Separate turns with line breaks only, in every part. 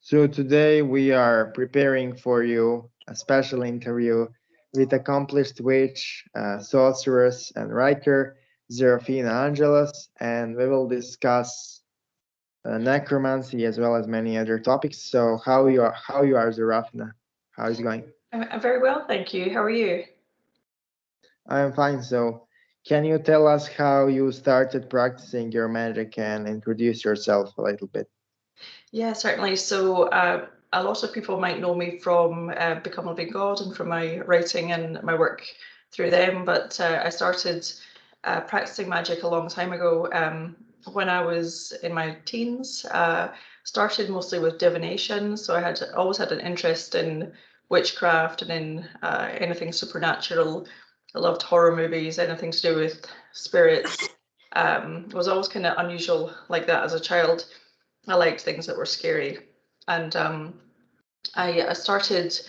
So today we are preparing for you a special interview with accomplished witch, sorceress, and writer ZERAPHINA Angelus, and we will discuss necromancy as well as many other topics. So how you are ZERAPHINA? How is it going?
I'm very well, thank you. How are you?
I am fine. So can you tell us how you started practicing your magic and introduce yourself a little bit?
Yeah, certainly. So a lot of people might know me from Become a Living God and from my writing and my work through them, but I started practicing magic a long time ago when I was in my teens. Started mostly with divination, so I had always had an interest in witchcraft and in anything supernatural. I loved horror movies, anything to do with spirits. Was always kind of unusual like that as a child. I liked things that were scary. And I started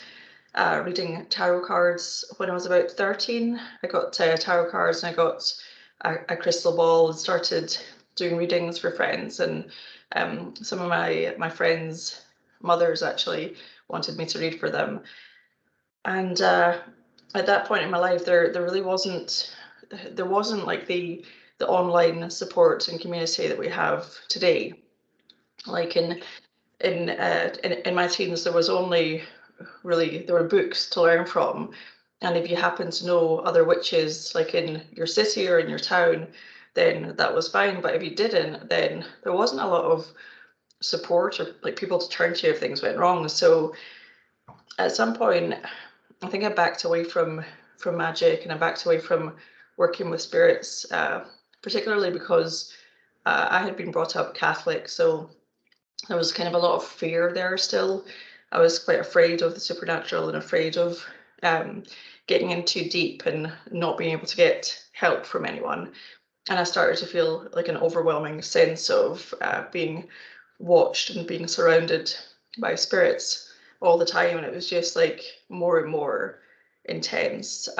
reading tarot cards when I was about 13. I got tarot cards and I got a crystal ball and started doing readings for friends. And some of my friends' mothers actually wanted me to read for them. And at that point in my life, there really wasn't like the online support and community that we have today. Like in my teens, there was only really, there were books to learn from, and if you happen to know other witches like in your city or in your town, then that was fine. But if you didn't, then there wasn't a lot of support or like people to turn to if things went wrong. So at some point, I think I backed away from magic, and I backed away from working with spirits, particularly because I had been brought up Catholic, so there was kind of a lot of fear there still. I was quite afraid of the supernatural and afraid of getting in too deep and not being able to get help from anyone. And I started to feel like an overwhelming sense of being watched and being surrounded by spirits all the time. And it was just like more and more intense.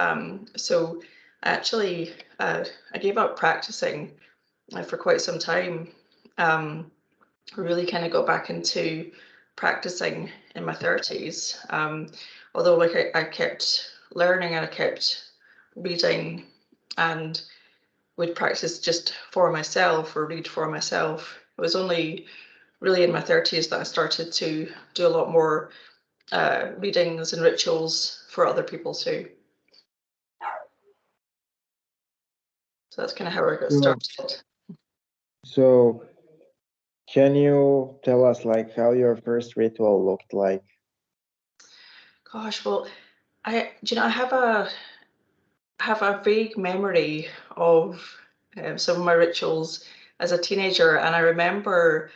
So actually, I gave up practicing for quite some time. Really kind of got back into practicing in my 30s. Although like I kept learning and I kept reading and would practice just for myself or read for myself. It was only really in my 30s that I started to do a lot more readings and rituals for other people too. So that's kind of how I got
So,
started.
so can you tell us like how your first ritual looked like?
Gosh, well, I have a vague memory of some of my rituals as a teenager, and I remember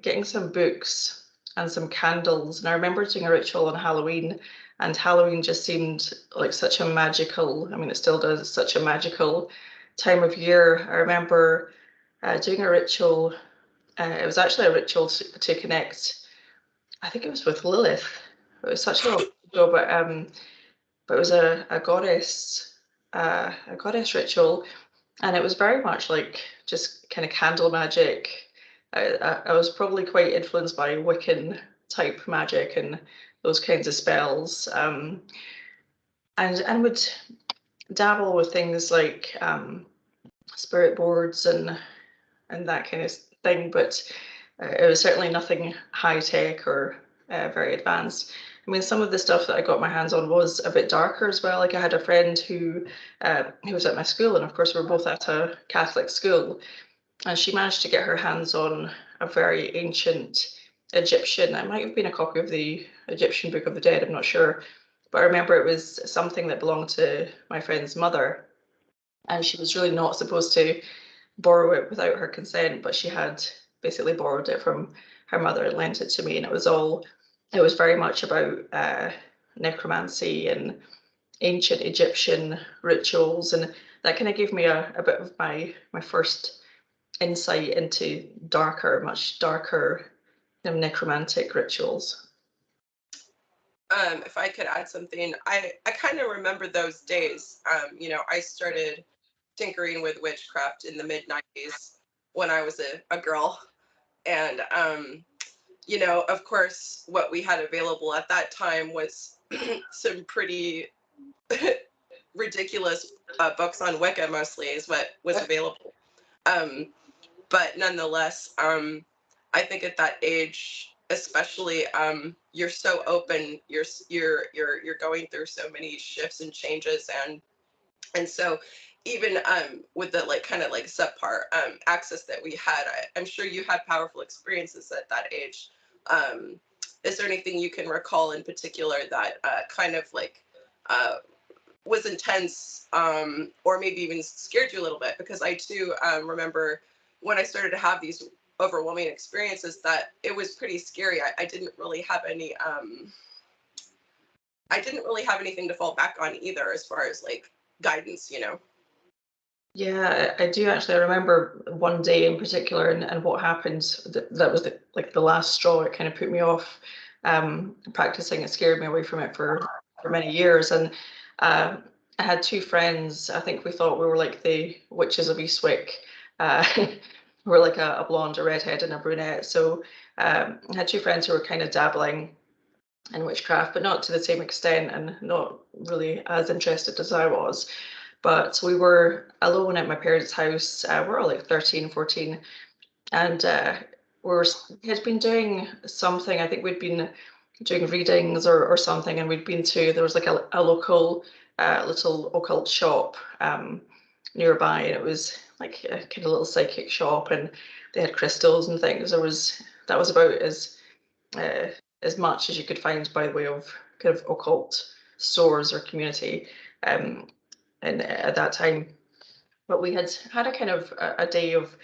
getting some books and some candles, and I remember doing a ritual on Halloween, and Halloween just seemed like such a magical, I mean, it still does, such a magical time of year. I remember doing a ritual, it was actually a ritual to connect, I think it was with Lilith. It was such a long time ago, but it was a goddess ritual, and it was very much like just kind of candle magic. I was probably quite influenced by Wiccan type magic and those kinds of spells, and would dabble with things like spirit boards and that kind of thing, but it was certainly nothing high tech or very advanced. I mean, some of the stuff that I got my hands on was a bit darker as well. Like I had a friend who was at my school, and of course we were both at a Catholic school, and she managed to get her hands on a very ancient Egyptian. It might have been a copy of the Egyptian Book of the Dead, I'm not sure, but I remember it was something that belonged to my friend's mother, and she was really not supposed to borrow it without her consent, but she had basically borrowed it from her mother and lent it to me, and it was very much about necromancy and ancient Egyptian rituals, and that kind of gave me a bit of my first insight into much darker necromantic rituals.
If I could add something, I kind of remember those days. I started tinkering with witchcraft in the mid 90s when I was a girl. And you know, of course, what we had available at that time was some pretty ridiculous books on Wicca, mostly, is what was available. But nonetheless, I think at that age, especially, you're so open. You're going through so many shifts and changes, and so even with the like kind of like subpar access that we had, I'm sure you had powerful experiences at that age. Is there anything you can recall in particular that kind of like was intense, or maybe even scared you a little bit? Because I too remember when I started to have these overwhelming experiences that it was pretty scary. I didn't really have any I didn't really have anything to fall back on either, as far as like guidance, you know.
Yeah, I do actually. I remember one day in particular, and what happened. That was the last straw. It kind of put me off practicing. It scared me away from it for many years. And I had two friends. I think we thought we were like the witches of Eastwick. We were like a blonde, a redhead, and a brunette. So I had two friends who were kind of dabbling in witchcraft, but not to the same extent, and not really as interested as I was. But we were alone at my parents' house. We're all like 13, 14. And we had been doing something. I think we'd been doing readings or something. And we'd been to, there was like a local little occult shop nearby. And it was like a kind of little psychic shop. And they had crystals and things. That was about as much as you could find by way of kind of occult stores or community. And at that time, but we had had a kind of a day of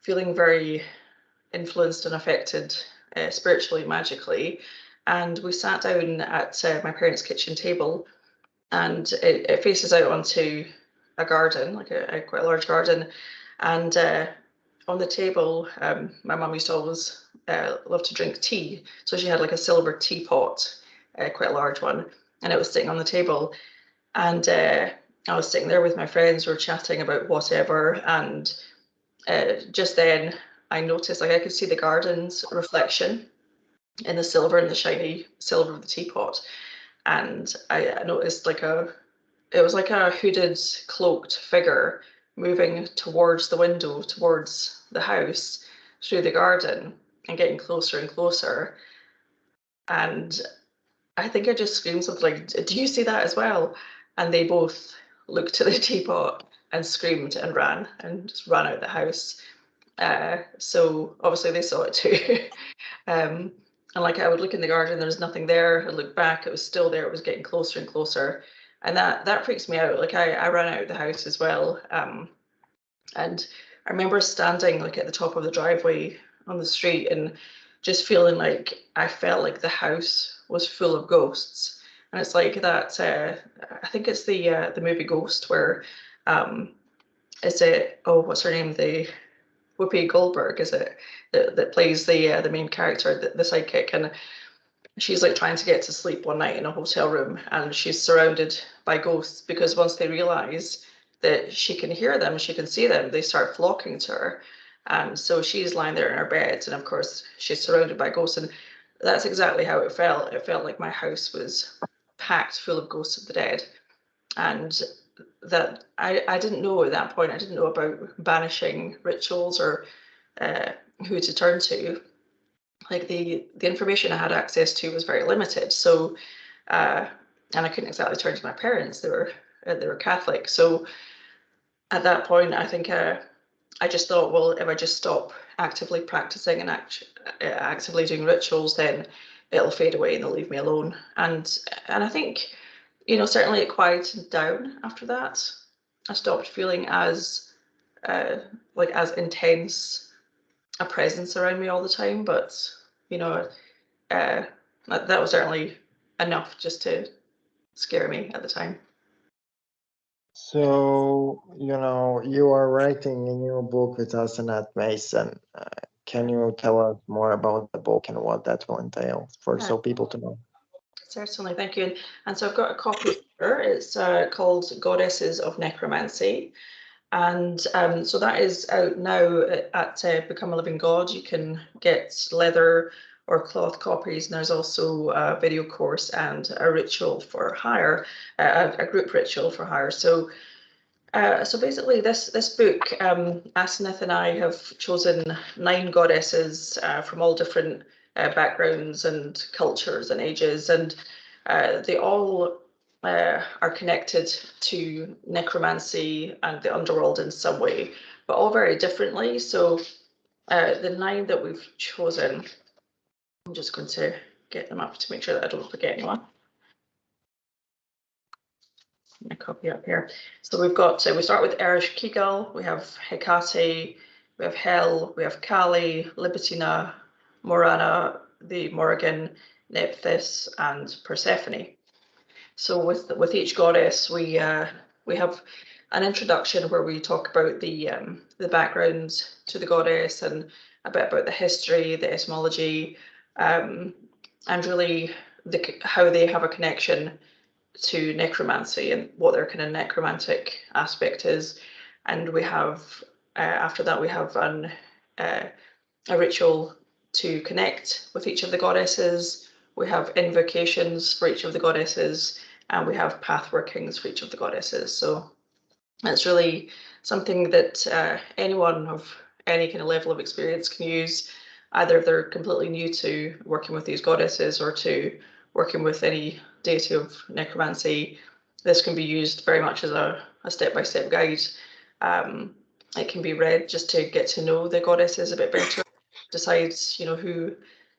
feeling very influenced and affected spiritually, magically, and we sat down at my parents' kitchen table, and it faces out onto a garden, like a quite large garden, and on the table, my mum used to always love to drink tea, so she had like a silver teapot, quite a large one, and it was sitting on the table, and I was sitting there with my friends, we were chatting about whatever, and just then I noticed, like, I could see the garden's reflection in the silver, in the shiny silver of the teapot, and I noticed it was like a hooded, cloaked figure moving towards the window, towards the house, through the garden, and getting closer and closer, and I think I just screamed something like, "Do you see that as well?" And they both looked to the teapot and screamed and just ran out of the house. So obviously they saw it too. And like I would look in the garden, there was nothing there. I'd look back, it was still there. It was getting closer and closer. And that freaks me out. Like I ran out of the house as well. And I remember standing like at the top of the driveway on the street and just feeling like I felt like the house was full of ghosts. And it's like that. I think it's the movie Ghost, where is it? Oh, what's her name? The Whoopi Goldberg, is it? That plays the main character, the sidekick, and she's like trying to get to sleep one night in a hotel room, and she's surrounded by ghosts, because once they realize that she can hear them, she can see them, they start flocking to her. And so she's lying there in her bed, and of course she's surrounded by ghosts, and that's exactly how it felt. It felt like my house was packed full of ghosts of the dead, and that I didn't know at that point. I didn't know about banishing rituals or who to turn to. Like the information I had access to was very limited. So, and I couldn't exactly turn to my parents. They were Catholic. So at that point, I think I just thought, well, if I just stop actively practicing and actively doing rituals, then it'll fade away and they'll leave me alone. And I think, certainly it quieted down after that. I stopped feeling as as intense a presence around me all the time, but that was certainly enough just to scare me at the time.
So, you are writing a new book with us and at Mason. Can you tell us more about the book and what that will entail so people to know?
Certainly, thank you. And so I've got a copy here. It's called Goddesses of Necromancy. And so that is out now at Become a Living God. You can get leather or cloth copies, and there's also a video course and a ritual for hire, a group ritual for hire. So basically, this book, Asenath and I have chosen 9 goddesses from all different backgrounds and cultures and ages, and they all are connected to necromancy and the underworld in some way, but all very differently. So the 9 that we've chosen, I'm just going to get them up to make sure that I don't forget anyone. A copy up here. So we've got, we start with Erish Kigal, we have Hecate, we have Hel, we have Kali, Libitina, Morana, the Morrigan, Nephthys, and Persephone. So with each goddess, we have an introduction where we talk about the background to the goddess and a bit about the history, the etymology, and really how they have a connection to necromancy and what their kind of necromantic aspect is. And we have, after that, we have a ritual to connect with each of the goddesses. We have invocations for each of the goddesses, and we have path workings for each of the goddesses. So it's really something that anyone of any kind of level of experience can use, either if they're completely new to working with these goddesses or to working with any deity of necromancy. This can be used very much as a step-by-step guide. It can be read just to get to know the goddesses a bit better, decide, you know, who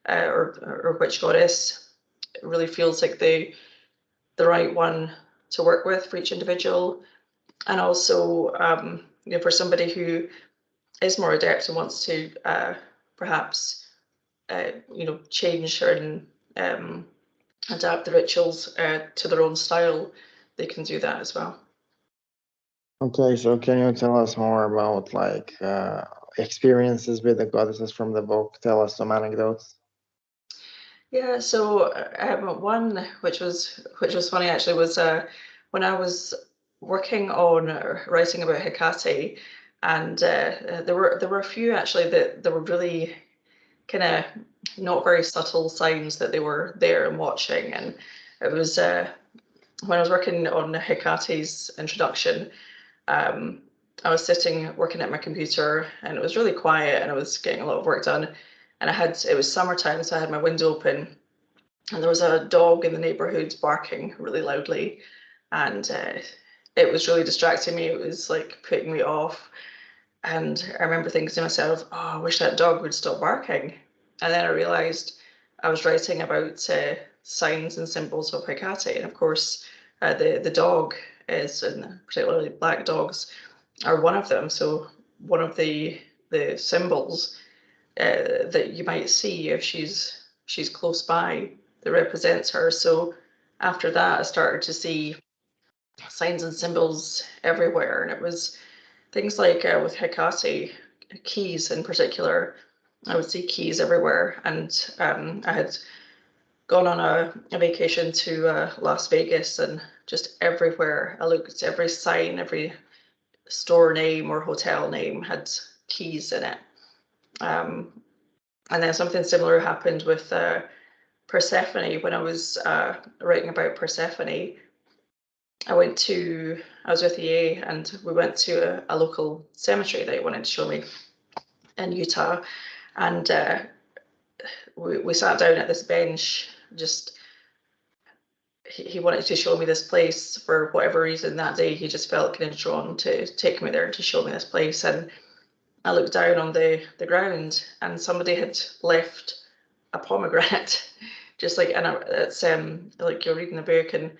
or which goddess really feels like the right one to work with for each individual. And also, you know, for somebody who is more adept and wants to perhaps, you know, change and adapt the rituals to their own style, they can do that as well.
Okay, so can you tell us more about like experiences with the goddesses from the book? Tell us some anecdotes.
Yeah, so one which was funny actually was when I was working on writing about Hecate, and there were a few actually that were really kind of not very subtle signs that they were there and watching. And it was when I was working on Hecate's introduction, I was sitting working at my computer and it was really quiet and I was getting a lot of work done. And it was summertime, so I had my window open and there was a dog in the neighborhood barking really loudly. And it was really distracting me. It was like putting me off. And I remember thinking to myself, oh, I wish that dog would stop barking. And then I realized I was writing about signs and symbols of Hecate. And of course, the dog is, and particularly black dogs, are one of them. So one of the symbols that you might see if she's close by that represents her. So after that, I started to see signs and symbols everywhere. And it was things like with Hecate, keys in particular, I would see keys everywhere. And I had gone on a vacation to Las Vegas, and just everywhere I looked, every sign, every store name or hotel name had keys in it. And then something similar happened with Persephone. When I was writing about Persephone, I was with EA and we went to a local cemetery that he wanted to show me in Utah. And we sat down at this bench, just he wanted to show me this place for whatever reason that day. He just felt kind of drawn to take me there to show me this place. And I looked down on the ground and somebody had left a pomegranate, just like, and it's like you're reading the book and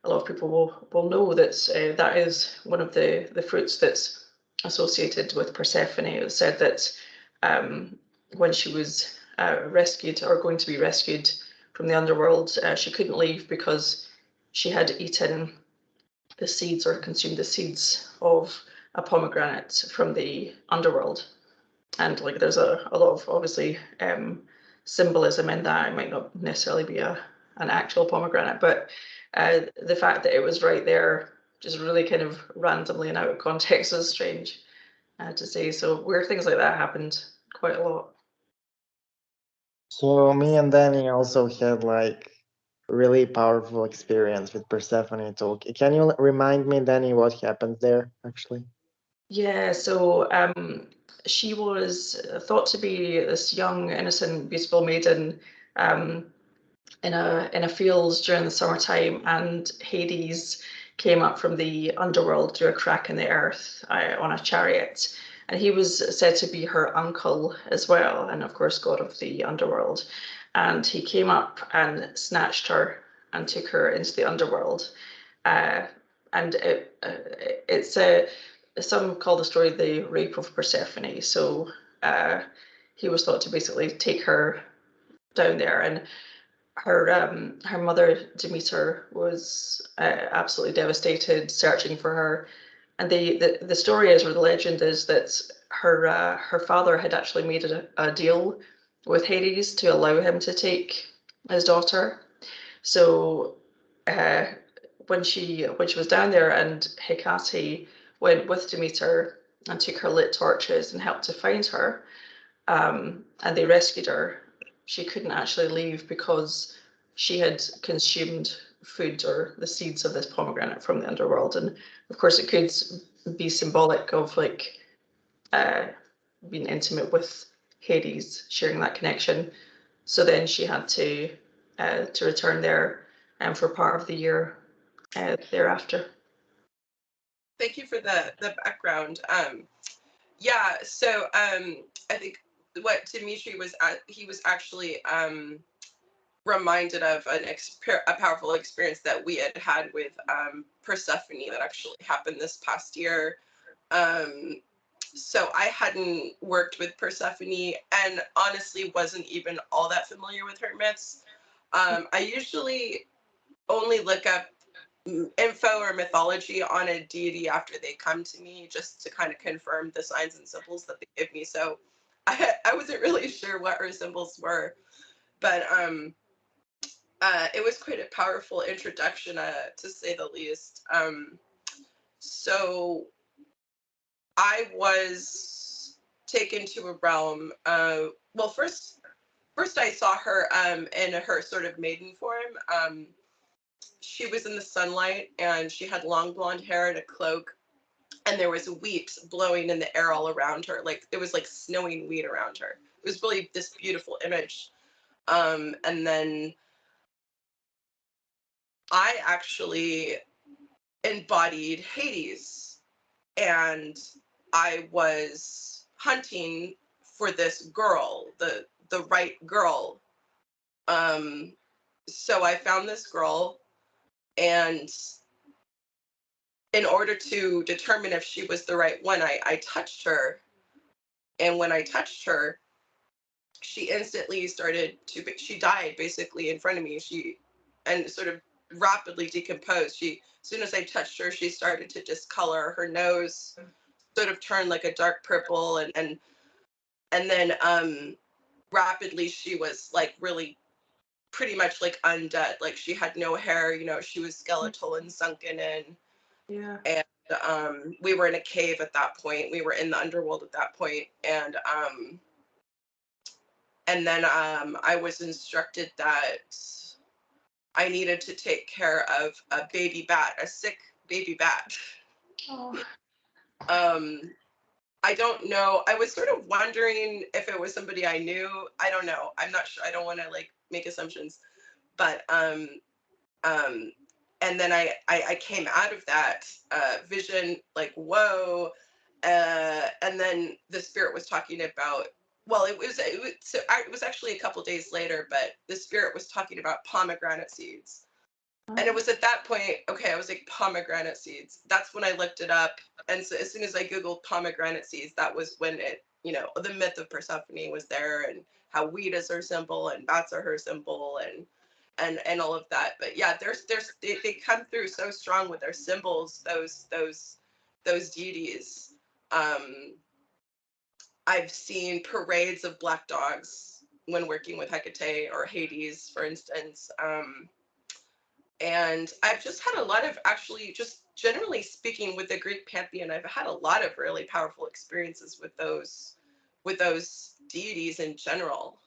a lot of people will know that that is one of the fruits that's associated with Persephone. It was said that when she was rescued or going to be rescued from the underworld, she couldn't leave because she had eaten the seeds or consumed the seeds of a pomegranate from the underworld. And like there's a lot of obviously symbolism in that. It might not necessarily be an actual pomegranate, but the fact that it was right there, just really kind of randomly and out of context, was strange to say. So weird things like that happened quite a lot.
So me and Danny also had like really powerful experience with Persephone talk. Can you remind me, Danny, what happened there actually?
Yeah, so she was thought to be this young, innocent, beautiful maiden in a field during the summertime, and Hades came up from the underworld through a crack in the earth on a chariot, and he was said to be her uncle as well, and of course god of the underworld. And he came up and snatched her and took her into the underworld. Uh, and it's a some call the story the rape of Persephone. So he was thought to basically take her down there, and her mother Demeter was absolutely devastated, searching for her. And the story is, or the legend is, that her father had actually made a deal with Hades to allow him to take his daughter. So uh, when she was down there, and Hecate went with Demeter and took her lit torches and helped to find her, and they rescued her, she couldn't actually leave because she had consumed food or the seeds of this pomegranate from the underworld. And of course, it could be symbolic of like uh, being intimate with Hades, sharing that connection. So then she had to return there for part of the year thereafter.
Thank you for the background. Yeah, so I think what Dimitri was at, he was actually reminded of a powerful experience that we had had with Persephone that actually happened this past year. Um, so I hadn't worked with Persephone and honestly wasn't even all that familiar with her myths. I usually only look up info or mythology on a deity after they come to me, just to kind of confirm the signs and symbols that they give me. So I wasn't really sure what her symbols were, but it was quite a powerful introduction, to say the least. So I was taken to a realm. Well, first I saw her in her sort of maiden form. She was in the sunlight and she had long blonde hair and a cloak, and there was wheat blowing in the air all around her. Like it was like snowing wheat around her. It was really this beautiful image. And then I actually embodied Hades, and I was hunting for this girl, the right girl. So I found this girl, and in order to determine if she was the right one, I touched her, and when I touched her, she instantly she died basically in front of me. And sort of rapidly decomposed. As soon as I touched her, she started to discolor. Her nose sort of turned like a dark purple, and then rapidly she was like really pretty much like undead. Like she had no hair, she was skeletal and sunken in.
Yeah.
And we were in a cave at that point. We were in the underworld at that point, and then I was instructed that I needed to take care of a baby bat, a sick baby bat.
Oh.
Um, I don't know. I was sort of wondering if it was somebody I knew. I don't know. I'm not sure. I don't want to like make assumptions, but and then I came out of that vision like whoa, and then the spirit was talking about. Well, it was actually a couple days later, but the spirit was talking about pomegranate seeds. And it was at that point, okay, I was like, pomegranate seeds. That's when I looked it up. And so as soon as I Googled pomegranate seeds, that was when the myth of Persephone was there, and how wheat is her symbol and bats are her symbol, and all of that. But yeah, they come through so strong with their symbols, those deities. I've seen parades of black dogs when working with Hecate or Hades, for instance. And I've just had a lot of, actually, just generally speaking, with the Greek pantheon, I've had a lot of really powerful experiences with those deities in general.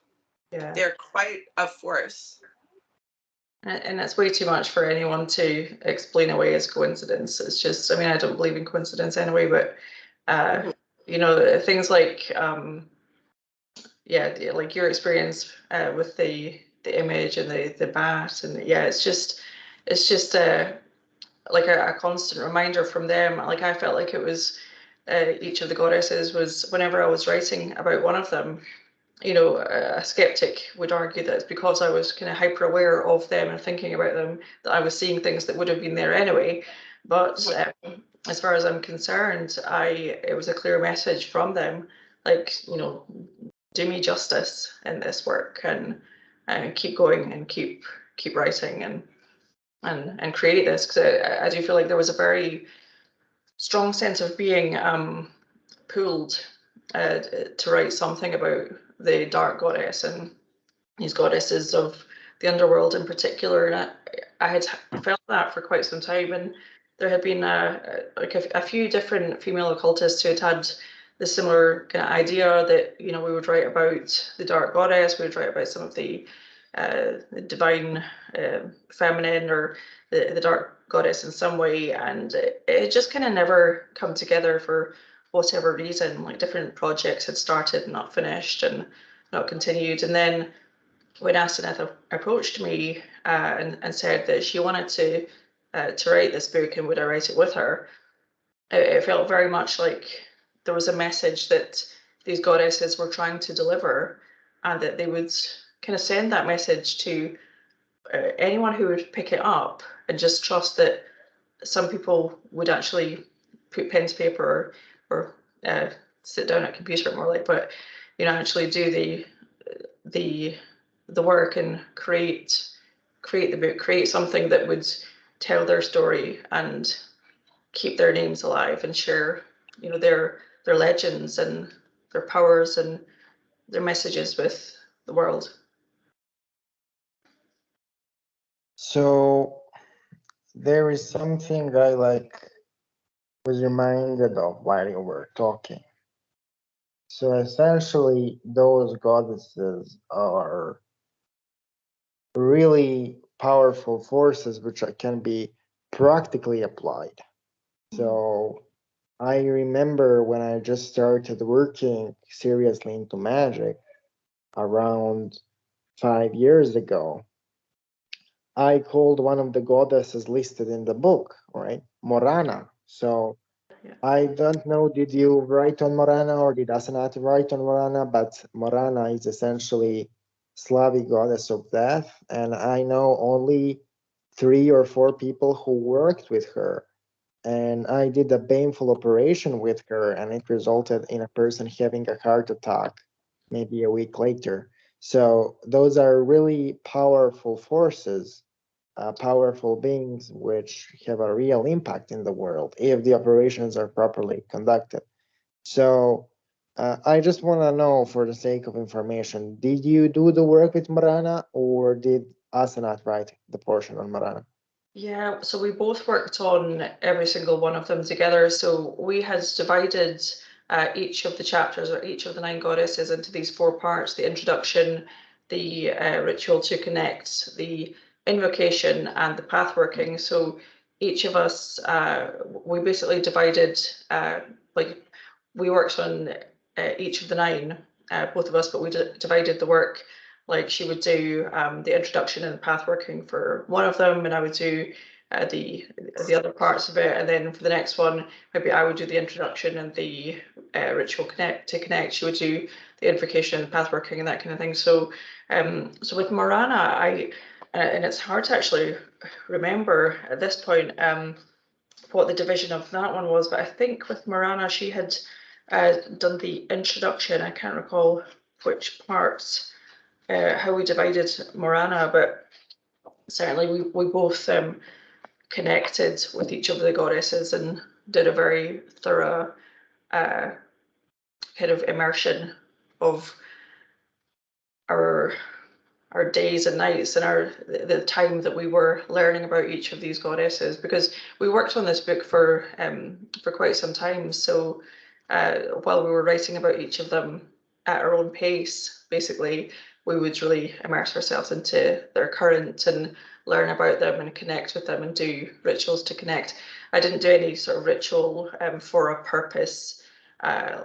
Yeah.
They're quite a force.
And it's way too much for anyone to explain away as coincidence. It's just, I mean, I don't believe in coincidence anyway, but, you know, things like, yeah, like your experience with the image and the bat, and yeah, it's just like a constant reminder from them. Like I felt like it was each of the goddesses was, whenever I was writing about one of them, you know, a skeptic would argue that it's because I was kind of hyper aware of them and thinking about them that I was seeing things that would have been there anyway. But as far as I'm concerned, it was a clear message from them, like, you know, do me justice in this work, and keep going and keep writing and create this, because I do feel like there was a very strong sense of being pulled to write something about the dark goddess and these goddesses of the underworld in particular. And I had felt that for quite some time, and there had been like a few different female occultists who had the similar kind of idea that, you know, we would write about the dark goddess, we would write about some of the divine feminine, or the dark goddess in some way, and it just kind of never come together for whatever reason. Like different projects had started and not finished and not continued, and then when Asenath approached me and said that she wanted to write this book and would I write it with her, it felt very much like there was a message that these goddesses were trying to deliver, and that they would kind of send that message to anyone who would pick it up and just trust that some people would actually put pen to paper, or sit down at a computer more like, but, you know, actually do the work and create the book, create something that would tell their story and keep their names alive and share, you know, their legends and their powers and their messages with the world.
So there is something I was reminded of while you were talking. So essentially, those goddesses are really powerful forces which can be practically applied. So I remember when I just started working seriously into magic around 5 years ago, I called one of the goddesses listed in the book, right? Morana. So I don't know, did you write on Morana or did Asenath write on Morana? But Morana is essentially Slavic goddess of death, and I know only 3 or 4 people who worked with her. And I did a painful operation with her, and it resulted in a person having a heart attack maybe a week later. So those are really powerful forces, powerful beings which have a real impact in the world if the operations are properly conducted. So I just want to know, for the sake of information, did you do the work with Morana, or did Asenath write the portion on Morana?
Yeah, so we both worked on every single one of them together. So we had divided each of the chapters, or each of the 9 goddesses, into these 4 parts: the introduction, the ritual to connect, the invocation, and the path working. So each of us, we basically divided, like we worked on each of the 9, both of us, but we divided the work. Like she would do the introduction and the path working for one of them, and I would do the other parts of it. And then for the next one, maybe I would do the introduction and the ritual to connect. She would do the invocation and the path working and that kind of thing. So so with Morana, and it's hard to actually remember at this point what the division of that one was, but I think with Morana she had done the introduction. I can't recall which parts, how we divided Morana, but certainly we both connected with each of the goddesses and did a very thorough kind of immersion of our days and nights and the time that we were learning about each of these goddesses, because we worked on this book for quite some time. So while we were writing about each of them at our own pace, basically, we would really immerse ourselves into their current and learn about them and connect with them and do rituals to connect. I didn't do any sort of ritual for a purpose,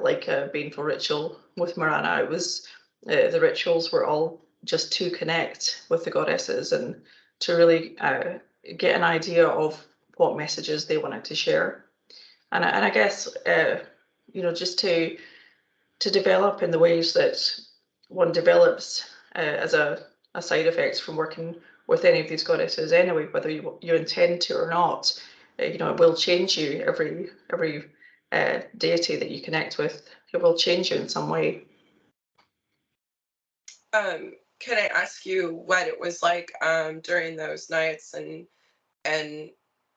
like a baneful ritual with Morana. It was the rituals were all just to connect with the goddesses and to really get an idea of what messages they wanted to share. And I guess, just to develop in the ways that one develops as a side effect from working with any of these goddesses anyway, whether you intend to or not. It will change you. Every deity that you connect with, it will change you in some way.
Can I ask you what it was like during those nights and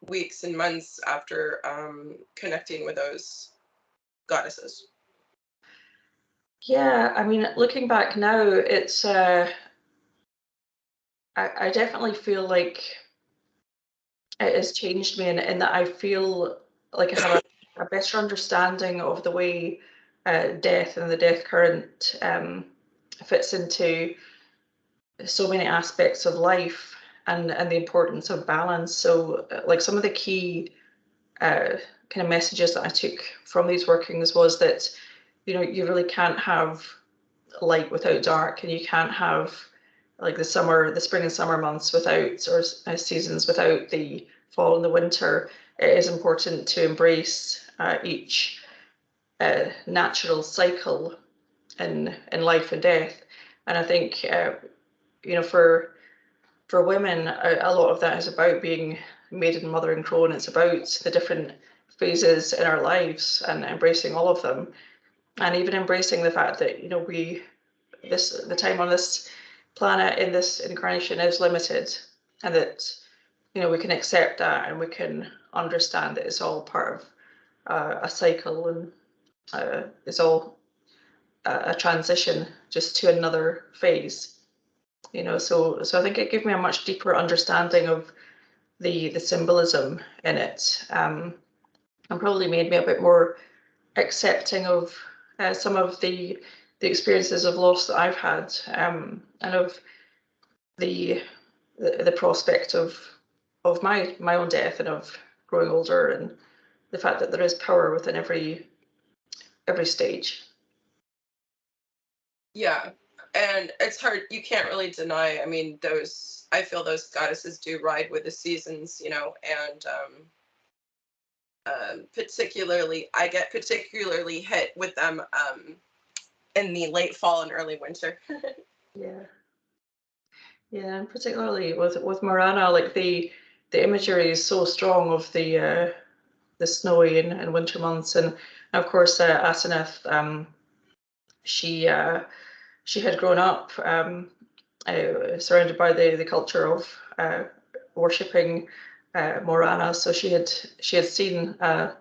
weeks and months after connecting with those goddesses?
Yeah, I mean, looking back now, it's I definitely feel like it has changed me in that I feel like I have a better understanding of the way death and the death current fits into so many aspects of life and the importance of balance. So like some of the key kind of messages that I took from these workings was that, you really can't have light without dark, and you can't have like the spring and summer months without, or seasons without the fall and the winter. It is important to embrace each natural cycle in life and death. And I think, for women, a lot of that is about being maiden, mother, and crone. It's about the different phases in our lives and embracing all of them, and even embracing the fact that the time on this planet in this incarnation is limited, and that we can accept that, and we can understand that it's all part of a cycle, and it's all a transition just to another phase. So I think it gave me a much deeper understanding of the symbolism in it, and probably made me a bit more accepting of some of the experiences of loss that I've had, and of the prospect of my own death, and of growing older, and the fact that there is power within every stage.
Yeah, and it's hard. You can't really deny. I mean, I feel those goddesses do ride with the seasons, and particularly, I get particularly hit with them in the late fall and early winter.
Yeah, and particularly with Morana, like the imagery is so strong of the snowy and winter months, and of course Asenath, she had grown up surrounded by the culture of worshipping Morana, so she had seen the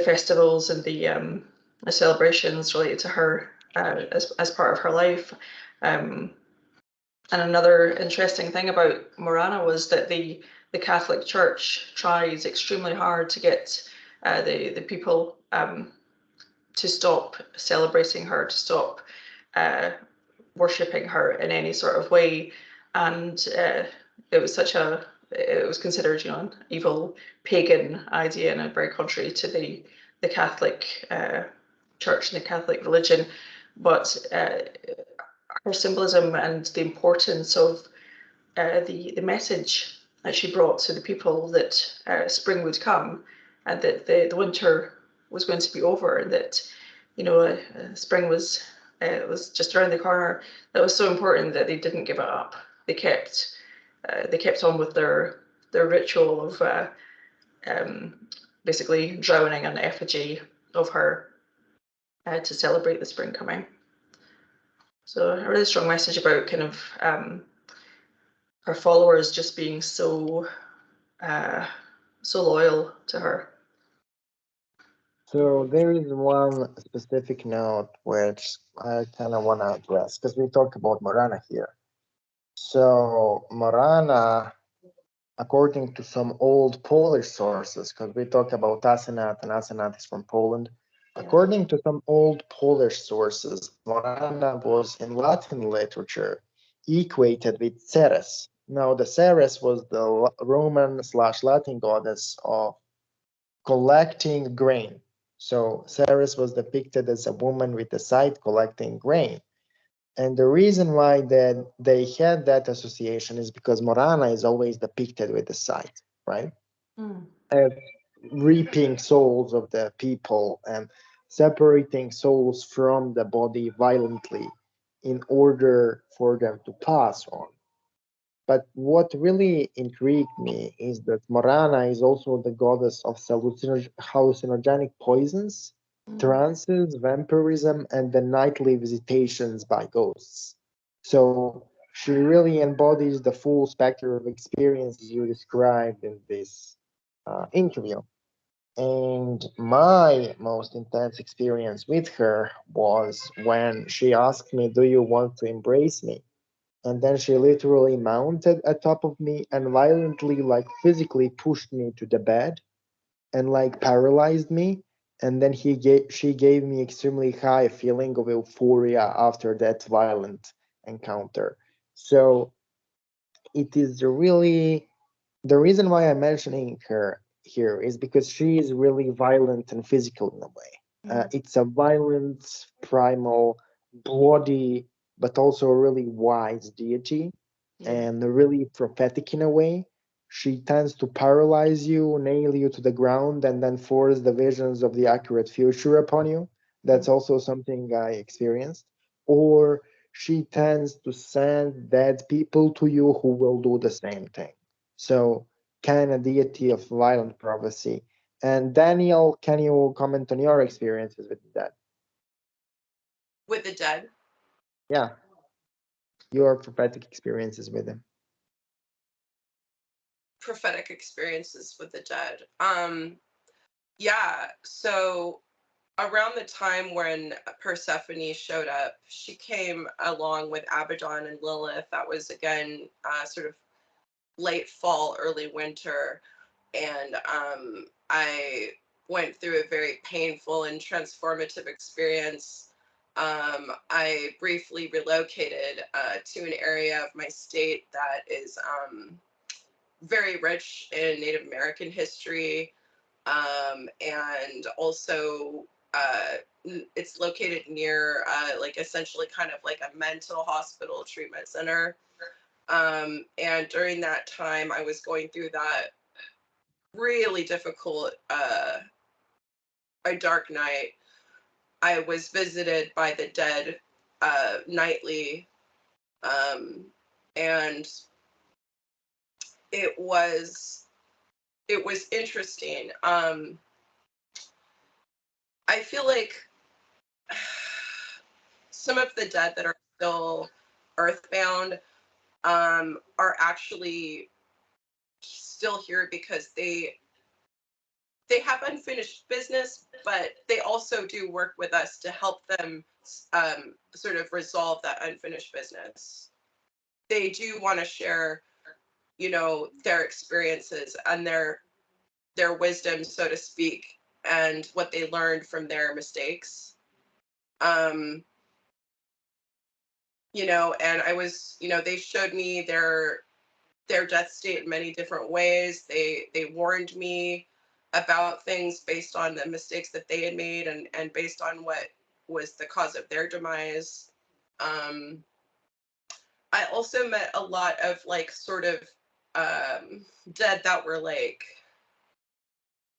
festivals and the celebrations related to her as part of her life. And another interesting thing about Morana was that the Catholic Church tries extremely hard to get the people to stop celebrating her, to stop worshipping her in any sort of way, and it was considered, an evil pagan idea, and very contrary to the Catholic Church and the Catholic religion. But her symbolism and the importance of the message that she brought to the people, that spring would come, and that the winter was going to be over, and that spring was just around the corner. That was so important that they didn't give it up. They kept on with their ritual of basically drowning an effigy of her to celebrate the spring coming. So a really strong message about kind of her followers just being so loyal to her.
So there is one specific note which I kind of want to address, because we talked about Morana here. So Morana, according to some old Polish sources, because we talk about Asenath, and Asenath is from Poland. According to some old Polish sources, Morana was in Latin literature equated with Ceres. Now, the Ceres was the Roman/Latin goddess of collecting grain. So Ceres was depicted as a woman with a scythe collecting grain. And the reason why that they had that association is because Morana is always depicted with the scythe, right? As reaping souls of the people and separating souls from the body violently in order for them to pass on. But what really intrigued me is that Morana is also the goddess of hallucinogenic poisons, trances, vampirism, and the nightly visitations by ghosts. So she really embodies the full spectrum of experiences you described in this interview. And my most intense experience with her was when she asked me, "Do you want to embrace me?" And then she literally mounted atop of me and violently, like physically pushed me to the bed and like paralyzed me. And then she gave me extremely high feeling of euphoria after that violent encounter. So it is really the reason why I'm mentioning her here is because she is really violent and physical in a way. It's a violent, primal, bloody, but also a really wise deity and really prophetic in a way. She tends to paralyze you, nail you to the ground, and then force the visions of the accurate future upon you. That's also something I experienced. Or she tends to send dead people to you who will do the same thing. So, kind of deity of violent prophecy. And Daniel, can you comment on your experiences with that?
With the dead?
Yeah, your prophetic experiences with him.
Prophetic experiences with the dead. Yeah, so around the time when Persephone showed up, she came along with Abaddon and Lilith. That was again sort of late fall, early winter, and I went through a very painful and transformative experience. I briefly relocated to an area of my state that is very rich in Native American history, and also it's located near like essentially kind of like a mental hospital treatment center. And during that time, I was going through that really difficult, a dark night. I was visited by the dead nightly, and it was interesting. I feel like some of the dead that are still earthbound are actually still here because they have unfinished business, but they also do work with us to help them sort of resolve that unfinished business. They do want to share, you know, their experiences and their wisdom, so to speak, and what they learned from their mistakes. You know, and I was, you know, they showed me their death state in many different ways. They warned me about things based on the mistakes that they had made and based on what was the cause of their demise. I also met a lot of like sort of dead that were like,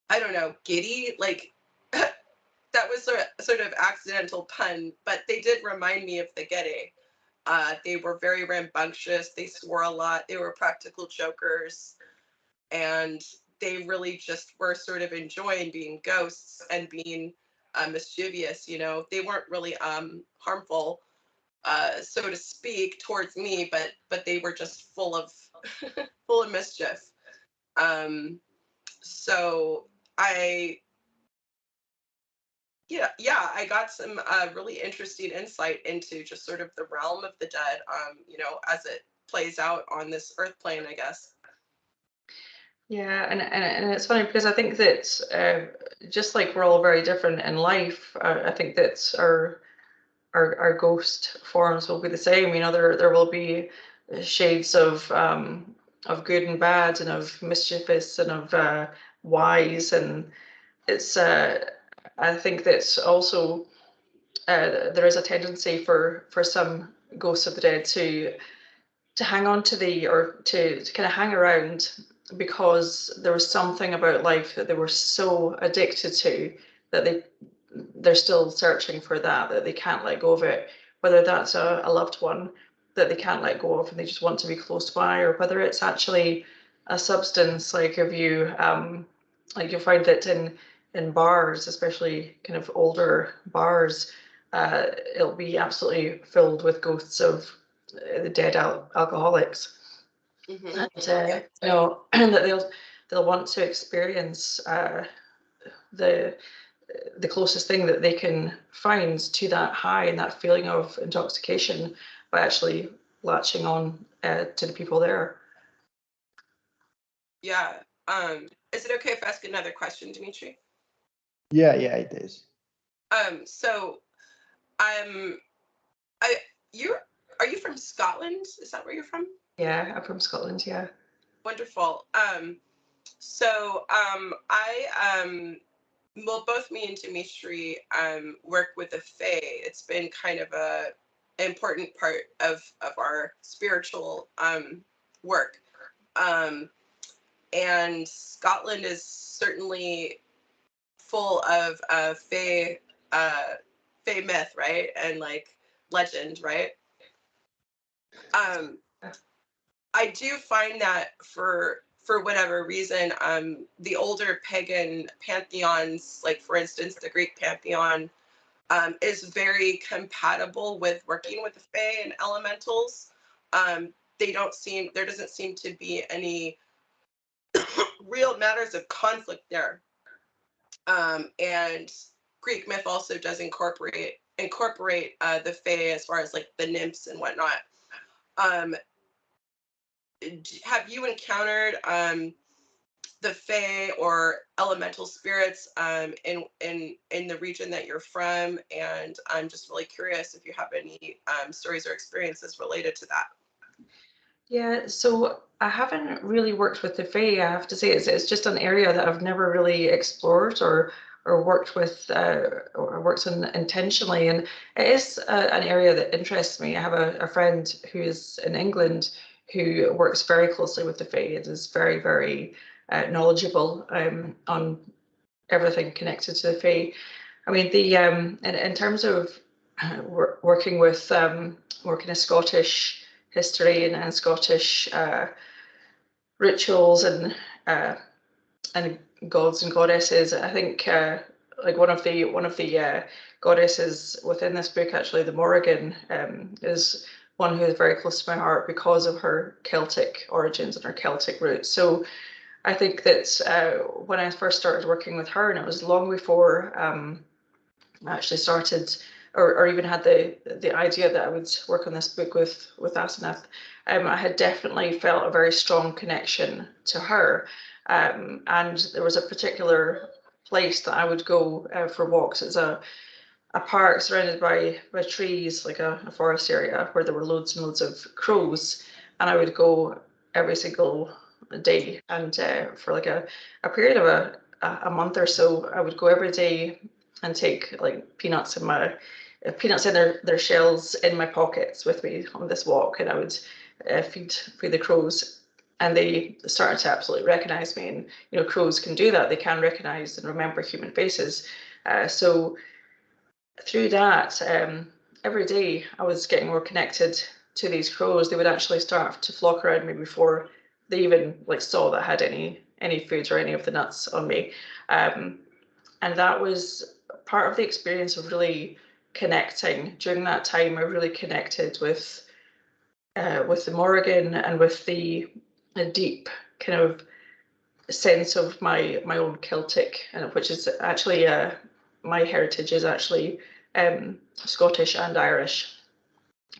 I don't know, giddy, like that was sort of accidental pun, but they did remind me of the Gede. They were very rambunctious. They swore a lot. They were practical jokers. And they really just were sort of enjoying being ghosts and being mischievous. You know, they weren't really harmful, so to speak, towards me, but they were just full of full of mischief. So I I got some really interesting insight into just sort of the realm of the dead, you know, as it plays out on this earth plane, I guess.
Yeah, and it's funny because I think that just like we're all very different in life, I think that our ghost forms will be the same. You know, there will be shades of good and bad, and of mischievous, and of wise, and it's I think that also there is a tendency for some ghosts of the dead to hang on to or to kind of hang around because there was something about life that they were so addicted to that they're still searching for that they can't let go of it, whether that's a loved one that they can't let go of and they just want to be close by, or whether it's actually a substance. Like if you like you'll find that in bars, especially kind of older bars, it'll be absolutely filled with ghosts of the dead alcoholics.
Mm-hmm.
And
Yeah.
you know that they'll want to experience the the closest thing that they can find to that high and that feeling of intoxication by actually latching on to the people there.
Yeah. Is it okay if I ask another question, Dimitri?
Yeah, it is.
So I are you from Scotland? Is that where you're from?
Yeah, I'm from Scotland. Yeah.
Wonderful. So well, both me and Dimitri work with the Fae. It's been kind of a important part of our spiritual work. And Scotland is certainly full of Fae myth, right? And like legend, right? I do find that for whatever reason, the older pagan pantheons, like for instance the Greek pantheon, is very compatible with working with the Fae and elementals. There doesn't seem to be any real matters of conflict there. And Greek myth also does incorporate the Fae as far as like the nymphs and whatnot. Have you encountered the Fae or elemental spirits in the region that you're from? And I'm just really curious if you have any stories or experiences related to that.
Yeah, so I haven't really worked with the Fae. I have to say it's just an area that I've never really explored or worked with or worked on intentionally. And it is an area that interests me. I have a friend who is in England who works very closely with the Fae and is very, very knowledgeable on everything connected to the Fae. I mean, in terms of working with more kind of Scottish history and Scottish rituals and gods and goddesses, I think like one of the goddesses within this book, actually, the Morrigan, is one who is very close to my heart because of her Celtic origins and her Celtic roots. So I think that when I first started working with her, and it was long before I actually started or even had the idea that I would work on this book with Asenath, I had definitely felt a very strong connection to her. And there was a particular place that I would go for walks. It's a park surrounded by trees, like a forest area where there were loads and loads of crows. And I would go every single day. And for like a period of a month or so, I would go every day and take like peanuts in their shells in my pockets with me on this walk, and I would feed the crows, and they started to absolutely recognize me. And you know, crows can do that; they can recognize and remember human faces. So through that, every day I was getting more connected to these crows. They would actually start to flock around me before they even like saw that I had any food or any of the nuts on me. And that was part of the experience of really connecting. During that time, I really connected with the Morrigan and with the deep kind of sense of my own Celtic, which is actually my heritage is actually Scottish and Irish.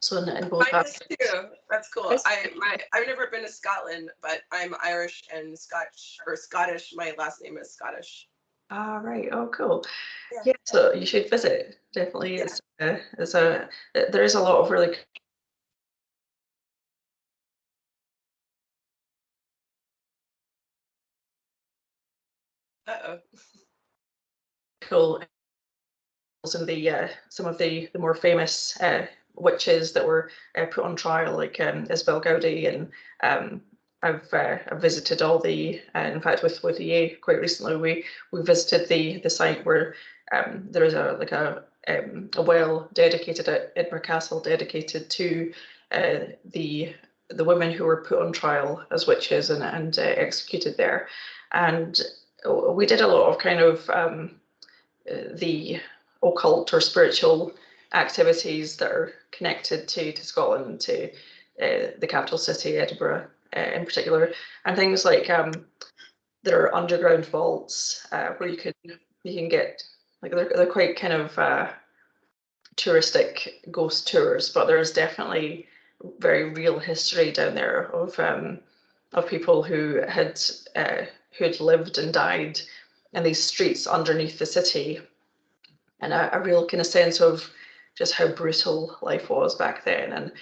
So in both
Mine is
aspects.
too. That's cool. I've never been to Scotland, but I'm Irish and Scottish. My last name is Scottish.
Ah, right. Oh, cool.
Yeah.
Yeah, so you should visit. Definitely,
Yeah.
there is a lot of really
Uh-oh.
cool in the some of the more famous witches that were put on trial, like Isabel Gowdy, and I've visited all the. In fact, with EA quite recently, we visited the site where there is a well dedicated at Edinburgh Castle, dedicated to the women who were put on trial as witches and executed there, and we did a lot of kind of the occult or spiritual activities that are connected to Scotland, to the capital city, Edinburgh, in particular, and things like there are underground vaults where you can get, like, they're quite kind of touristic ghost tours, but there's definitely very real history down there of people who'd lived and died in these streets underneath the city, and a real kind of sense of just how brutal life was back then, and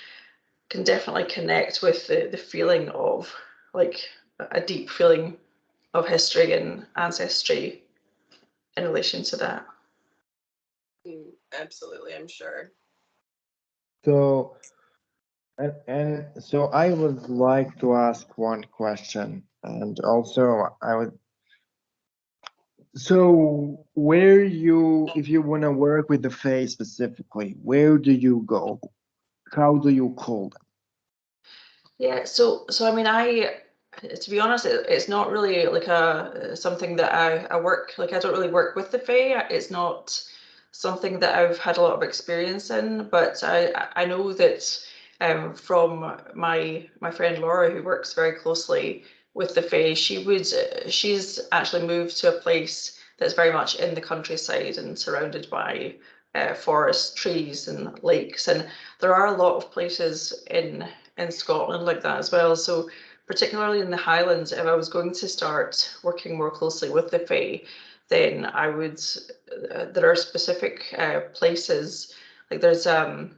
can definitely connect with the feeling of, like, a deep feeling of history and ancestry in relation to that.
Absolutely, I'm sure.
So, and so I would like to ask one question, and also I would. So, if you want to work with the Fae specifically, where do you go? How do you call them?
Yeah, so I mean, to be honest, it's not really like something that I work, like, I don't really work with the Fae. It's not something that I've had a lot of experience in, but I know that from my friend Laura, who works very closely with the Fae, she's actually moved to a place that's very much in the countryside and surrounded by forest, trees, and lakes, and there are a lot of places in Scotland like that as well. So particularly in the Highlands, if I was going to start working more closely with the Fae, then I would. There are specific places, like there's I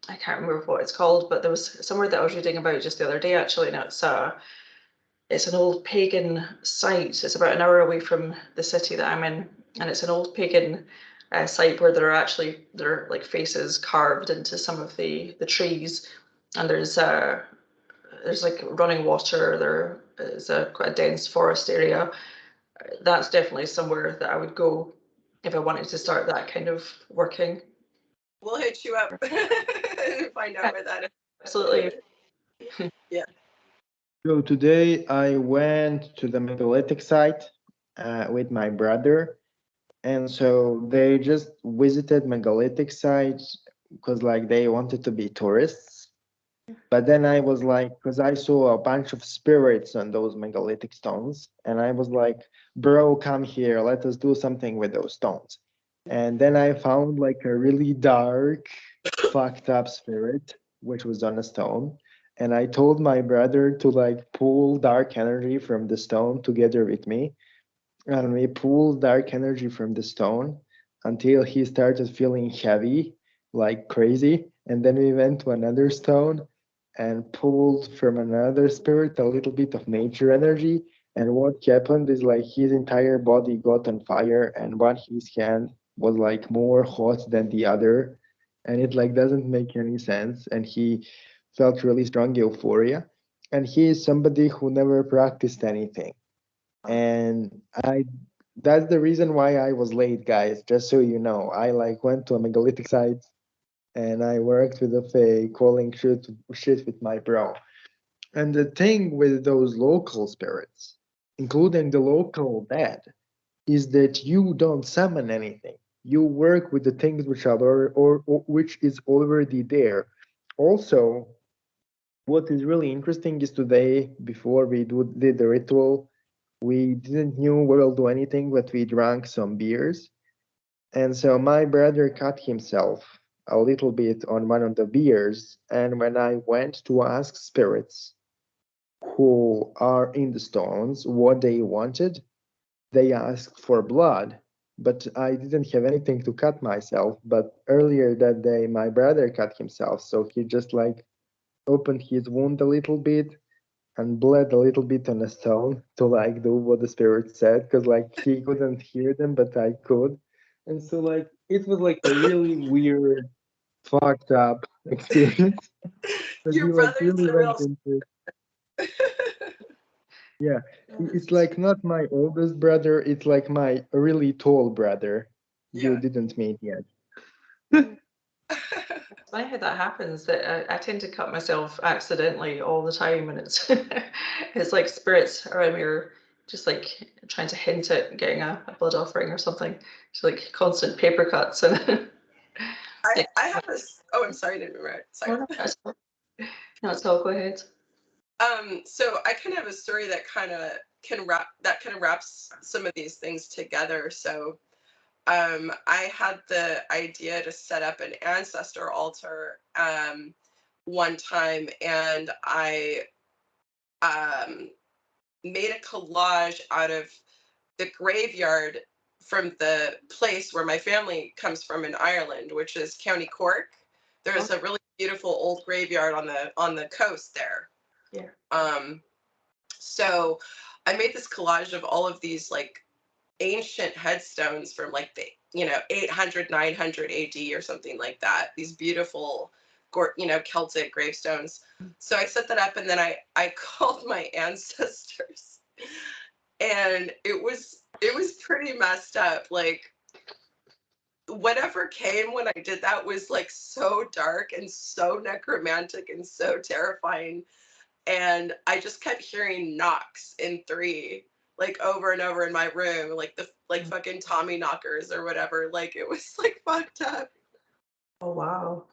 can't remember what it's called, but there was somewhere that I was reading about just the other day actually, and it's an old pagan site. It's about an hour away from the city that I'm in, and it's an old pagan site where there are like faces carved into some of the trees, and there's like running water. There is quite a dense forest area. That's definitely somewhere that I would go if I wanted to start that kind of working.
We'll hit you up and find out where that is.
Absolutely.
Yeah.
So today I went to the megalithic site with my brother, and so they just visited megalithic sites because like they wanted to be tourists. But then I was like, because I saw a bunch of spirits on those megalithic stones, and I was like, bro, come here, let us do something with those stones. And then I found like a really dark, fucked up spirit, which was on a stone. And I told my brother to like pull dark energy from the stone together with me. And we pulled dark energy from the stone until he started feeling heavy, like crazy. And then we went to another stone and pulled from another spirit a little bit of nature energy. And what happened is like his entire body got on fire, and one his hand was like more hot than the other. And it like doesn't make any sense. And he felt really strong euphoria. And he is somebody who never practiced anything. And that's the reason why I was late, guys, just so you know. I like went to a megalithic site and I worked with the Fae, calling shit with my bro. And the thing with those local spirits, including the local dead, is that you don't summon anything. You work with the things which are or which is already there. Also, what is really interesting is today, before we did the ritual, we didn't knew we will do anything, but we drank some beers. And so my brother cut himself a little bit on one of the beers, and when I went to ask spirits who are in the stones what they wanted, they asked for blood. But I didn't have anything to cut myself. But earlier that day, my brother cut himself, so he just like opened his wound a little bit and bled a little bit on a stone to like do what the spirit said, because like he couldn't hear them, but I could. And so like it was like a really weird, fucked up experience. But he
Your
like
brother's
really
a real.
went into it. Yeah. It's like not my oldest brother, it's like my really tall brother you
Yeah.
didn't meet yet.
It's funny how that happens, that I tend to cut myself accidentally all the time, and it's it's like spirits around me are just like trying to hint at getting a blood offering or something. It's like constant paper cuts and
I have a. Oh, I'm sorry, I didn't remember. Sorry.
no, it's all, go ahead.
So I kind of have a story that kind of wraps some of these things together. So I had the idea to set up an ancestor altar one time, and I made a collage out of the graveyard from the place where my family comes from in Ireland, which is County Cork. There's a really beautiful old graveyard on the coast there.
Yeah.
So I made this collage of all of these like ancient headstones from like the 800 900 AD or something like that. These beautiful Celtic gravestones. So I set that up, and then I called my ancestors, and it was pretty messed up. Like whatever came when I did that was like so dark and so necromantic and so terrifying. And I just kept hearing knocks in 3, like over and over in my room, like the fucking Tommy knockers or whatever. Like it was like fucked up.
Oh wow.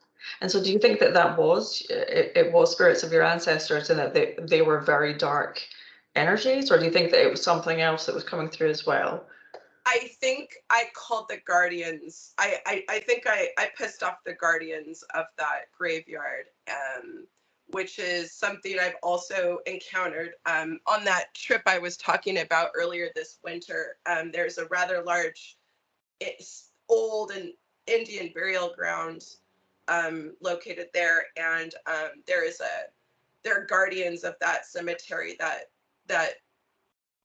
And so do you think that that was it was spirits of your ancestors and that they were very dark energies, or do you think that it was something else that was coming through as well?
I think I called the guardians. I think I pissed off the guardians of that graveyard, which is something I've also encountered on that trip I was talking about earlier this winter. There's a rather large, it's old and Indian burial ground located there, and there are guardians of that cemetery that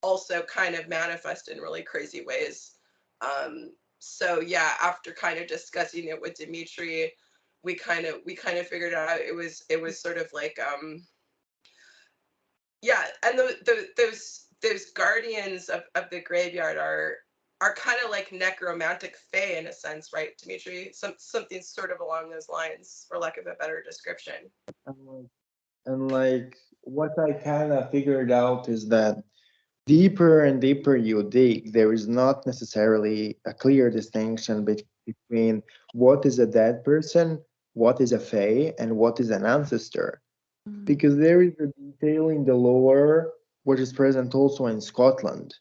also kind of manifest in really crazy ways. So yeah, after kind of discussing it with Dimitri, we kind of figured out it was sort of like yeah, and those guardians of the graveyard are kind of like necromantic fae in a sense, right, Dimitri? Something sort of along those lines, for lack of a better description.
And like what I kind of figured out is that deeper and deeper you dig, there is not necessarily a clear distinction between what is a dead person, what is a fae, and what is an ancestor. Because there is a detail in the lore which is present also in Scotland,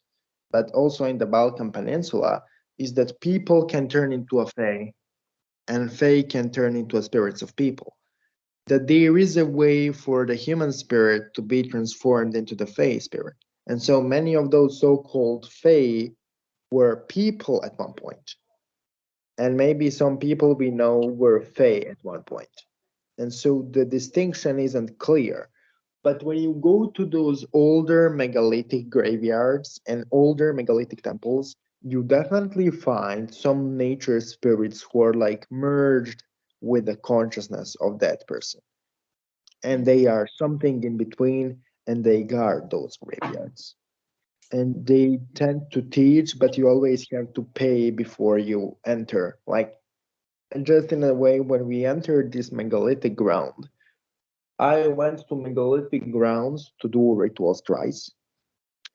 but also in the Balkan Peninsula, is that people can turn into a fae, and fae can turn into spirits of people. That there is a way for the human spirit to be transformed into the fae spirit. And so many of those so-called fae were people at one point. And maybe some people we know were fae at one point. And so the distinction isn't clear. But when you go to those older megalithic graveyards and older megalithic temples, you definitely find some nature spirits who are like merged with the consciousness of that person. And they are something in between, and they guard those graveyards. And they tend to teach, but you always have to pay before you enter. Like, just in a way, when we entered this megalithic ground, I went to megalithic grounds to do rituals twice.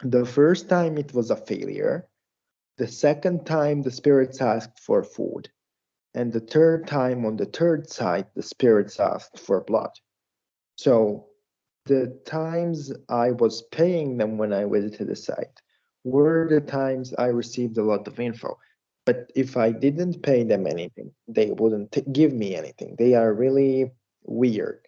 The first time it was a failure. The second time the spirits asked for food. And the third time on the third site, the spirits asked for blood. So the times I was paying them when I visited the site were the times I received a lot of info. But if I didn't pay them anything, they wouldn't give me anything. They are really weird.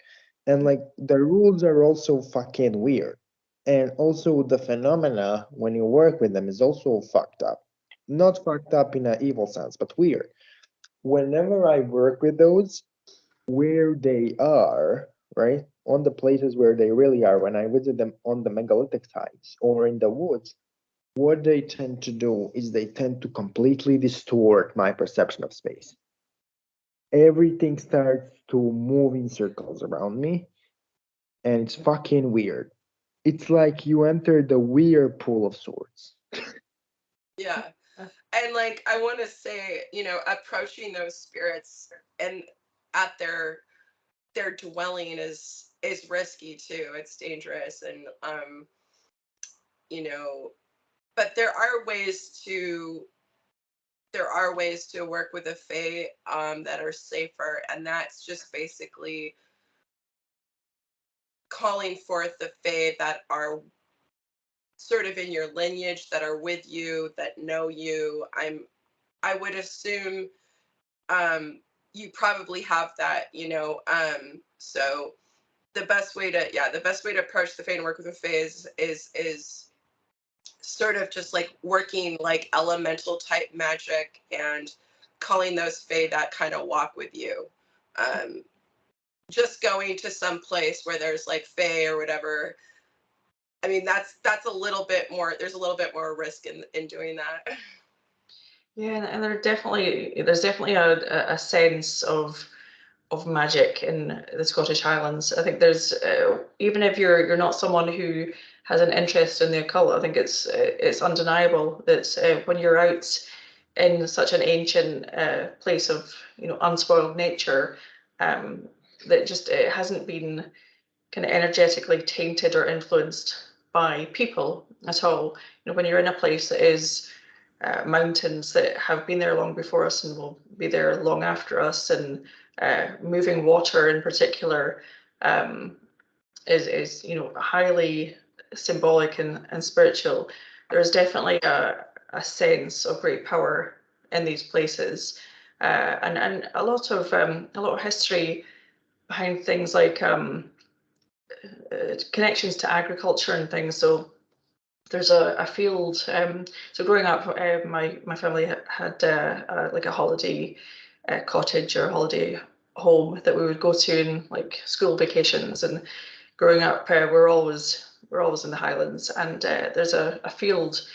And like the rules are also fucking weird. And also the phenomena when you work with them is also fucked up. Not fucked up in an evil sense, but weird. Whenever I work with those, where they are, right? On the places where they really are, when I visit them on the megalithic sites or in the woods, what they tend to do is they tend to completely distort my perception of space. Everything starts to move in circles around me, and it's fucking weird. It's like you enter the weird pool of sorts.
Yeah. And like I want to say, you know, approaching those spirits and at their dwelling is risky too. It's dangerous, and you know, but there are ways to work with the Fae that are safer, and that's just basically calling forth the Fae that are sort of in your lineage, that are with you, that know you. I would assume you probably have that, you know. So the best way to approach the Fae and work with the Fae is sort of just like working like elemental type magic and calling those Fae that kind of walk with you. Just going to some place where there's like Fae or whatever. I mean, that's a little bit more. There's a little bit more risk in doing that.
Yeah, and there's definitely a sense of magic in the Scottish Highlands. I think there's even if you're not someone who has an interest in the occult, I think it's undeniable that when you're out in such an ancient place of unspoiled nature, that just it hasn't been kind of energetically tainted or influenced by people at all. When you're in a place that is mountains that have been there long before us and will be there long after us, and moving water in particular is highly symbolic and spiritual. There's definitely a sense of great power in these places, and a lot of history behind things like connections to agriculture and things. So there's a field. So growing up, my family had like a holiday cottage or holiday home that we would go to in like school vacations. And growing up, we're always in the Highlands, and there's a field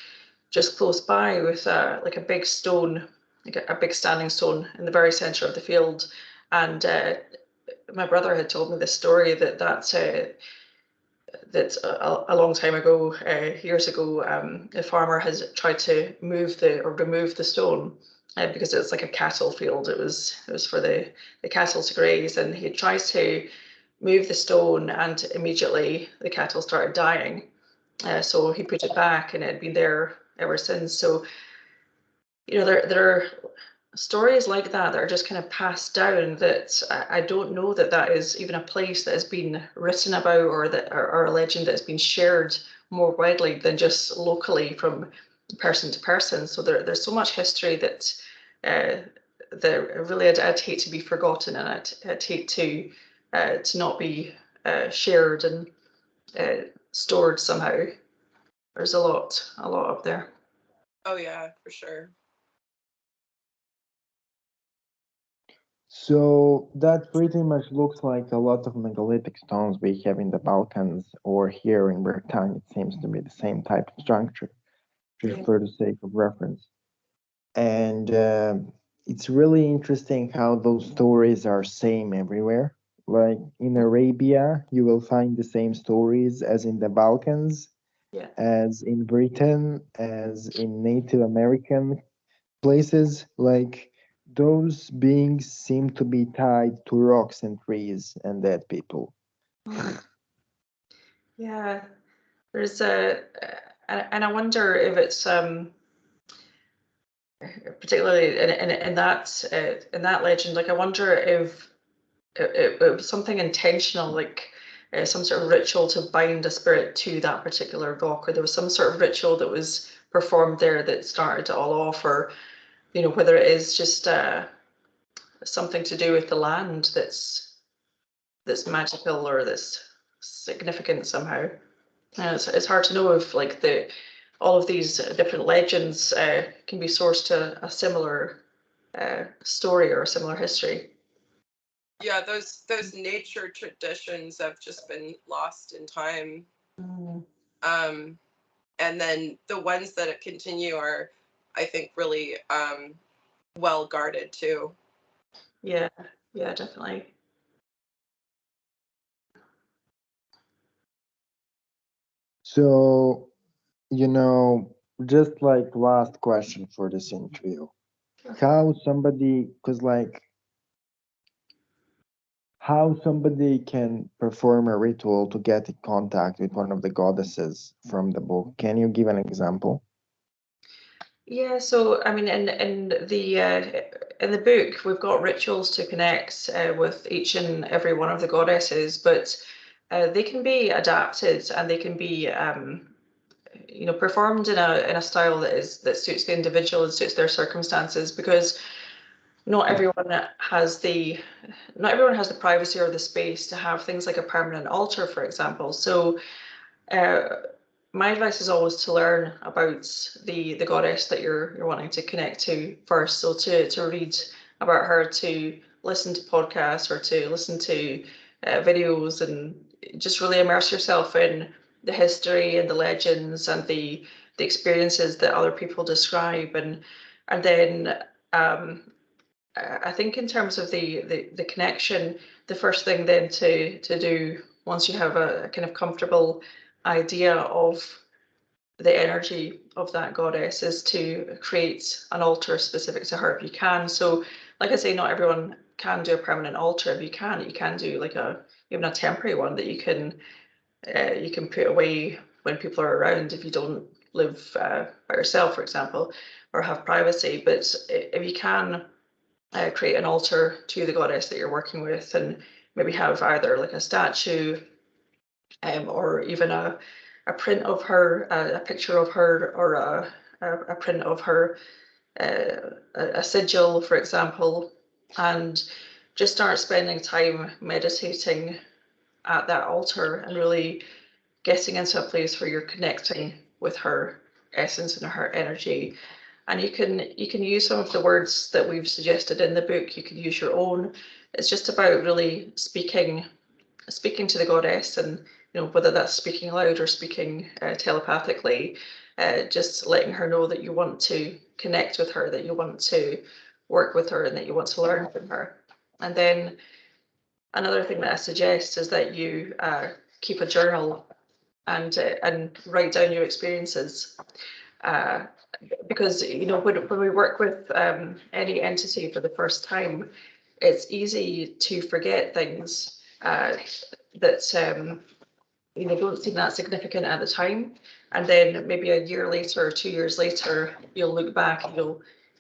just close by with like a big stone, like a big standing stone in the very centre of the field. And my brother had told me this story that a long time ago, years ago, a farmer has tried to remove the stone because it's like a cattle field. It was for the cattle to graze, and he tries to move the stone, and immediately the cattle started dying. So he put it back, and it had been there ever since. So there are stories like that are just kind of passed down that I don't know that is even a place that has been written about, or a legend that has been shared more widely than just locally from person to person. So there's so much history that really I'd hate to be forgotten, and I'd hate to not be shared and stored somehow. There's a lot up there.
Oh yeah, for sure.
So that pretty much looks like a lot of megalithic stones we have in the Balkans or here in Britain. It seems to be the same type of structure, just
Yeah.
for the sake of reference. And it's really interesting how those stories are same everywhere. Like in Arabia, you will find the same stories as in the Balkans,
Yeah.
as in Britain, as in Native American places. Like those beings seem to be tied to rocks and trees and dead people.
Yeah, there's and I wonder if it's particularly in that legend. Like, I wonder if it was something intentional, like some sort of ritual to bind a spirit to that particular rock, or there was some sort of ritual that was performed there that started it all off, or you know, whether it is just something to do with the land that's magical or that's significant somehow. It's hard to know if like all of these different legends can be sourced to a similar story or a similar history.
Yeah, those nature traditions have just been lost in time. And then the ones that continue are, I think, really well guarded too.
Yeah, definitely.
So, you know, just like last question for this interview. How somebody, because like, how somebody can perform a ritual to get in contact with one of the goddesses from the book? Can you give an example?
Yeah, so I mean, in the book, we've got rituals to connect with each and every one of the goddesses, but they can be adapted and they can be you know, performed in a style that suits the individual and suits their circumstances, because not everyone has the privacy or the space to have things like a permanent altar, for example. So my advice is always to learn about the goddess that you're wanting to connect to first. So to read about her, to listen to podcasts or to listen to videos, and just really immerse yourself in the history and the legends and the experiences that other people describe, and then I think in terms of the connection, the first thing then to do once you have a kind of comfortable idea of the energy of that goddess is to create an altar specific to her if you can. So, like I say, not everyone can do a permanent altar. If you can do like even a temporary one that you can put away when people are around if you don't live by yourself, for example, or have privacy. But if you can create an altar to the goddess that you're working with, and maybe have either like a statue or even a print of her, a picture of her, or a print of her, a sigil, for example, and just start spending time meditating at that altar and really getting into a place where you're connecting with her essence and her energy. And you can use some of the words that we've suggested in the book. You can use your own. It's just about really speaking to the goddess, and you know, whether that's speaking aloud or speaking telepathically, just letting her know that you want to connect with her, that you want to work with her, and that you want to learn from her. And then another thing that I suggest is that you keep a journal and write down your experiences. Because you know, when we work with any entity for the first time, it's easy to forget things that you know, don't seem that significant at the time, and then maybe a year later or 2 years later, you'll look back and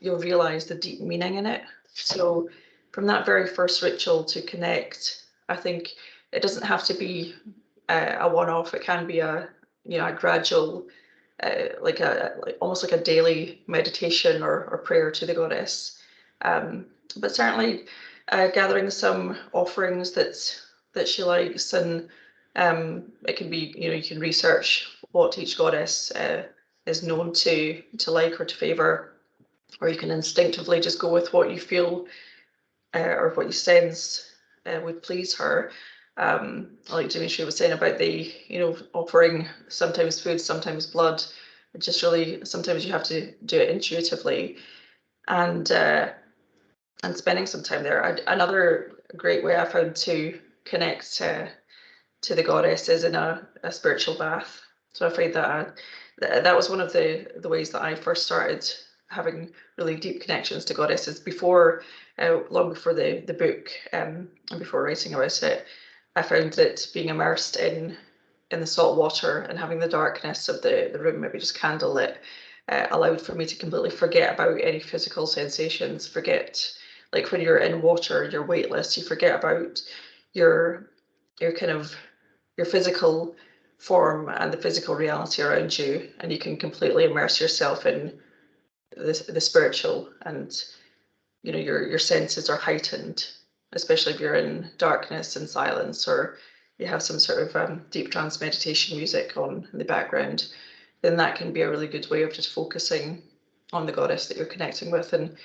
you'll realize the deep meaning in it. So from that very first ritual to connect, I think it doesn't have to be a one-off. It can be a gradual, like almost like a daily meditation or prayer to the goddess. But certainly gathering some offerings that she likes, and it can be, you know, you can research what each goddess is known to like or to favor, or you can instinctively just go with what you feel or what you sense would please her. Like Dimitri was saying about the, you know, offering sometimes food, sometimes blood. It just really, sometimes you have to do it intuitively, and spending some time there. Another great way I found to connect to the goddess is in a spiritual bath. So I find that that was one of the ways that I first started having really deep connections to goddesses before, long before the book, and before writing about it. I found that being immersed in the salt water and having the darkness of the room, maybe just candlelit, allowed for me to completely forget about any physical sensations. Forget, like when you're in water, you're weightless. You forget about your kind of your physical form and the physical reality around you, and you can completely immerse yourself in the spiritual, and your senses are heightened, especially if you're in darkness and silence, or you have some sort of deep trance meditation music on in the background, then that can be a really good way of just focusing on the goddess that you're connecting with, and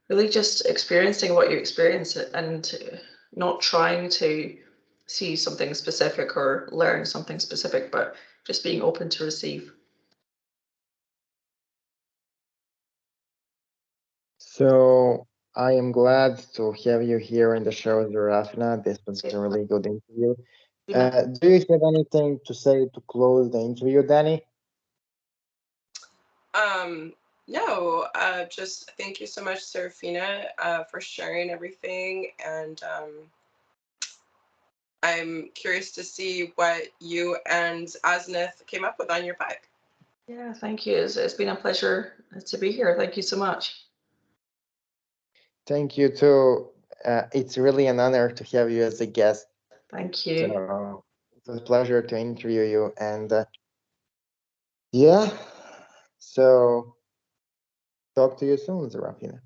really just experiencing what you experience, and not trying to see something specific or learn something specific, but just being open to receive.
So I am glad to have you here in the show, ZERAPHINA. This was a really good interview. Do you have anything to say to close the interview, Danny?
No, just thank you so much, Zeraphina, for sharing everything, and I'm curious to see what you and Aznith came up with on your book.
Yeah, thank you. It's been a pleasure to be here. Thank you so much.
Thank you too. It's really an honor to have you as a guest.
Thank you.
So it was a pleasure to interview you, and yeah, so talk to you soon, ZERAPHINA.